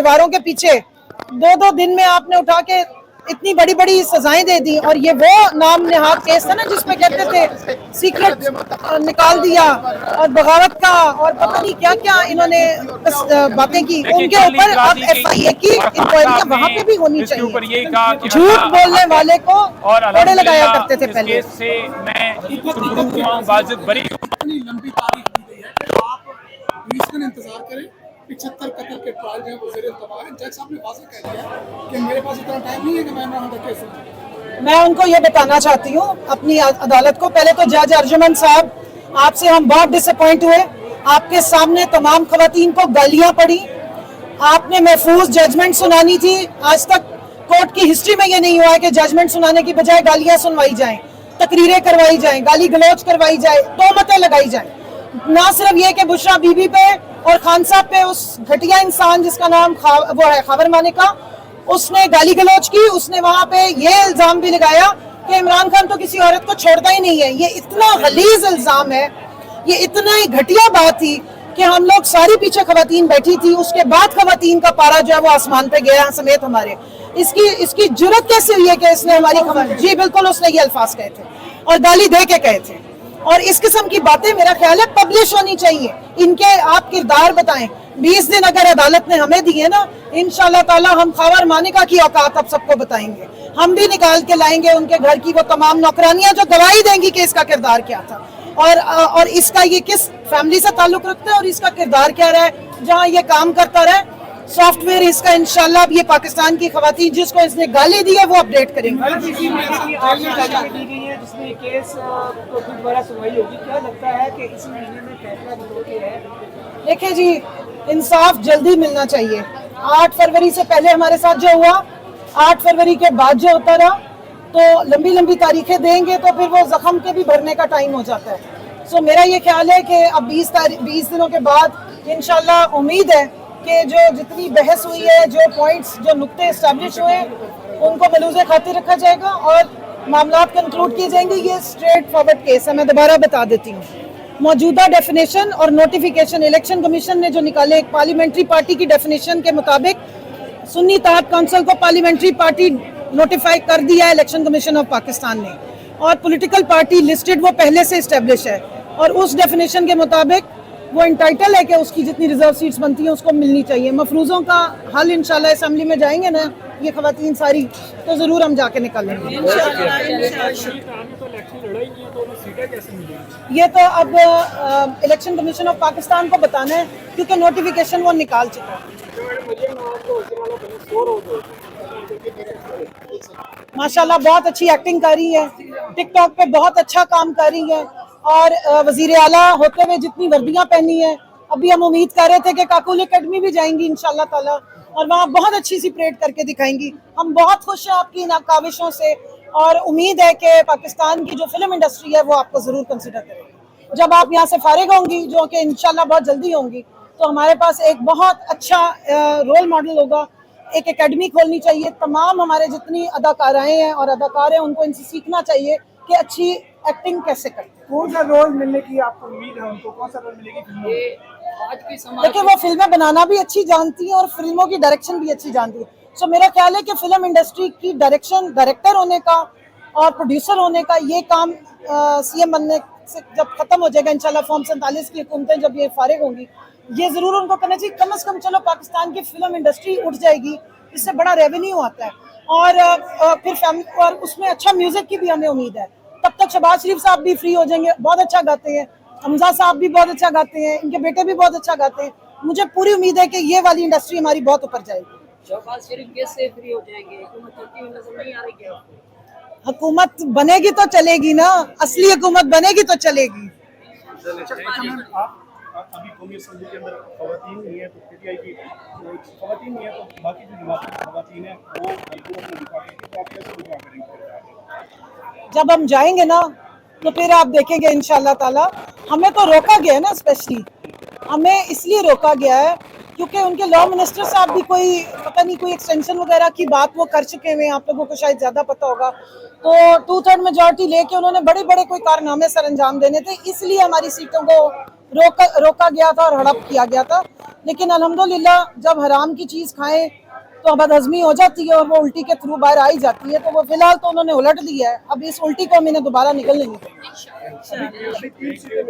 दीवारों के पीछे 2-2 दिन में आपने उठा के इतनी बड़ी बड़ी सजाएं दे दी। और ये वो नाम नेहाद केस था ना जिसमें कहते थे सीक्रेट निकाल दिया और बगावत का और पता नहीं क्या क्या इन्होंने बातें की। उनके ऊपर अब FIA की इंक्वायरी वहां पे भी होनी चाहिए। झूठ बोलने वाले को कोड़े लगाया करते थे पहले। इंतजार करें 75 कत्ल के ट्रायल में वो ज़ेर इंतज़ार है। जज साहब ने वाज़ेह कह दिया कि मेरे पास इतना टाइम नहीं है कि मैं ना केस लूं। मैं उनको ये बताना चाहती हूँ अपनी अदालत को। पहले तो जज अर्जुमन साहब, आपसे हम बहुत डिसअपॉइंट हुए। आपके सामने तमाम खवातीन को गालियां पड़ी, आपने महफूज जजमेंट सुनानी थी। आज तक कोर्ट की हिस्ट्री में ये नहीं हुआ है कि जजमेंट सुनाने की बजाय गालियां सुनवाई जाएं, तकरीरें करवाई जाएं, गाली गलौज करवाई जाए, तोहमतें लगाई जाएं। ना सिर्फ ये कि बुशरा बीबी पे और खान साहब पे, उस घटिया इंसान जिसका नाम वो है खबर मानिका, उसने गाली गलौज की। उसने वहां पे ये इल्जाम भी लगाया कि इमरान खान तो किसी औरत को छोड़ता ही नहीं है। ये इतना गलीज इल्जाम है, ये इतना ही घटिया बात थी कि हम लोग सारी पीछे खवातीन बैठी थी। उसके बाद खवातीन का पारा जो है वो आसमान पे गया समेत हमारे। इसकी जुर्रत कैसे हुई है कि इसने हमारी खबर, जी बिल्कुल उसने ये अल्फाज कहे थे और गाली दे के कहे थे। और इस किस्म की बातें मेरा ख्याल है पब्लिश होनी चाहिए। इनके आप किरदार बताएं। 20 दिन अगर अदालत ने हमें दिए ना, इंशाल्लाह ताला हम खबर मानिका की औकात अब सबको बताएंगे। हम भी निकाल के लाएंगे उनके घर की वो तमाम नौकरानियां जो गवाही देंगी कि इसका किरदार क्या था और इसका ये किस फैमिली से ताल्लुक रखता है और इसका किरदार क्या रहा है जहाँ ये काम करता रहे। सॉफ्टवेयर इसका इंशाल्लाह ये पाकिस्तान की खवातीन जिसको इसने गाली दी है वो अपडेट करेंगे। देखिए जी, इंसाफ जल्दी मिलना चाहिए। 8 फरवरी से पहले हमारे साथ जो हुआ, 8 फरवरी के बाद जो होता रहा, तो लंबी लंबी तारीखें देंगे तो फिर वो जख्म के भी भरने का टाइम हो जाता है। सो मेरा ये ख्याल है कि अब 20 दिनों के बाद इंशाल्लाह उम्मीद है कि जो जितनी बहस हुई है, जो पॉइंट्स, जो नुक्ते एस्टैब्लिश हुए, उनको मलूज़े खातिर रखा जाएगा और मामलात कंक्लूड किए जाएंगे। ये स्ट्रेट फॉरवर्ड केस है। मैं दोबारा बता देती हूँ, मौजूदा डेफिनेशन और नोटिफिकेशन इलेक्शन कमीशन ने जो निकाले, एक पार्लियामेंट्री पार्टी की डेफिनेशन के मुताबिक सुन्नी तहत काउंसिल को पार्लियामेंट्री पार्टी नोटिफाई कर दिया है इलेक्शन कमीशन ऑफ पाकिस्तान ने, और पॉलिटिकल पार्टी लिस्टेड वो पहले से इस्टेब्लिश है और उस डेफिनेशन के मुताबिक वो इंटाइटल है कि उसकी जितनी रिजर्व सीट्स बनती हैं उसको मिलनी चाहिए। मफरूज़ों का हल इंशाल्लाह असेंबली में जाएंगे ना ये खवातीन सारी, तो ज़रूर हम जाके निकालेंगे। ये तो अब इलेक्शन कमीशन ऑफ पाकिस्तान को बताना है क्योंकि नोटिफिकेशन वो निकाल चुका है। माशाल्लाह बहुत अच्छी एक्टिंग कर रही है, टिकटॉक पे बहुत अच्छा काम कर रही है और वजीर आला होते हुए जितनी वर्दियां पहनी है, अभी हम उम्मीद कर रहे थे कि काकुल एकेडमी भी जाएंगी इंशाल्लाह ताला और वहाँ बहुत अच्छी सी परेड करके दिखाएंगी। हम बहुत खुश हैं आपकी इन काविशों से और उम्मीद है कि पाकिस्तान की जो फिल्म इंडस्ट्री है वो आपको ज़रूर कंसिडर करेगी। जब आप यहाँ से फारिग होंगी, जो कि इंशाल्लाह बहुत जल्दी होंगी, तो हमारे पास एक बहुत अच्छा रोल मॉडल होगा। एक एकेडमी खोलनी चाहिए। तमाम हमारे जितनी अदाकाराएँ हैं और अदाकार हैं उनको इनसे सीखना चाहिए कि अच्छी एक्टिंग कैसे करते हैं। कौन सा रोल मिलने की आपको उम्मीद है? उनको कौन सा रोल मिलेगी फिल्मों में? आज की समाज देखिए, वो फिल्में बनाना भी अच्छी जानती है और फिल्मों की डायरेक्शन भी अच्छी जानती है। सो मेरा ख्याल है कि फिल्म इंडस्ट्री की डायरेक्टर होने का और प्रोड्यूसर होने का ये काम CM बनने से जब खत्म हो जाएगा इंशाल्लाह, फॉर्म 47 की हुकूमतें जब ये फारिग होंगी, ये जरूर उनको करना चाहिए। कम से कम चलो पाकिस्तान की फिल्म इंडस्ट्री उठ जाएगी, इससे बड़ा रेवेन्यू आता है और फिर फैमिली और उसमें अच्छा म्यूजिक की भी हमें उम्मीद है। तब तक शहबाज शरीफ साहब भी फ्री हो जाएंगे, बहुत अच्छा गाते हैं। हमजा साहब भी बहुत अच्छा गाते हैं, इनके बेटे भी बहुत अच्छा गाते हैं। मुझे पूरी उम्मीद है कि ये वाली इंडस्ट्री हमारी बहुत ऊपर जाएगी। शहबाज शरीफ कैसे फ्री हो जाएंगे? हुकूमत चलती हुई नजर नहीं आ रही क्या? हुकूमत बनेगी तो चलेगी ना, असली हुकूमत बनेगी तो चलेगी। अभी कौमी असम्बली के अंदर खवातीन नहीं है, तो PTI की खवातीन नहीं है, तो बाकी जो जमात की खवातीन है वो हुकूमत में दिखा रही है, तो आप कैसे दिखा करेंगे? जब हम जाएंगे ना तो फिर आप देखेंगे इंशाल्लाह ताला। हमें तो रोका गया है ना, स्पेशली हमें इसलिए रोका गया है क्योंकि उनके लॉ मिनिस्टर साहब भी कोई पता नहीं कोई एक्सटेंशन वगैरह की बात वो कर चुके हुए हैं, आप लोगों को शायद ज़्यादा पता होगा। तो 2/3 मेजॉरिटी लेके उन्होंने बड़े बड़े कोई कारनामे सर अंजाम देने थे, इसलिए हमारी सीटों को रोका गया था और हड़प किया गया था। लेकिन अल्हम्दुलिल्लाह जब हराम की चीज़ खाएं तो बदहजमी हो जाती है और वो उल्टी के थ्रू बाहर आ ही जाती है। तो वो फिलहाल तो उन्होंने उलट दिया है, अब इस उल्टी को हम इन्हें दोबारा निकलने नहीं देंगे। अभी 3 सीटें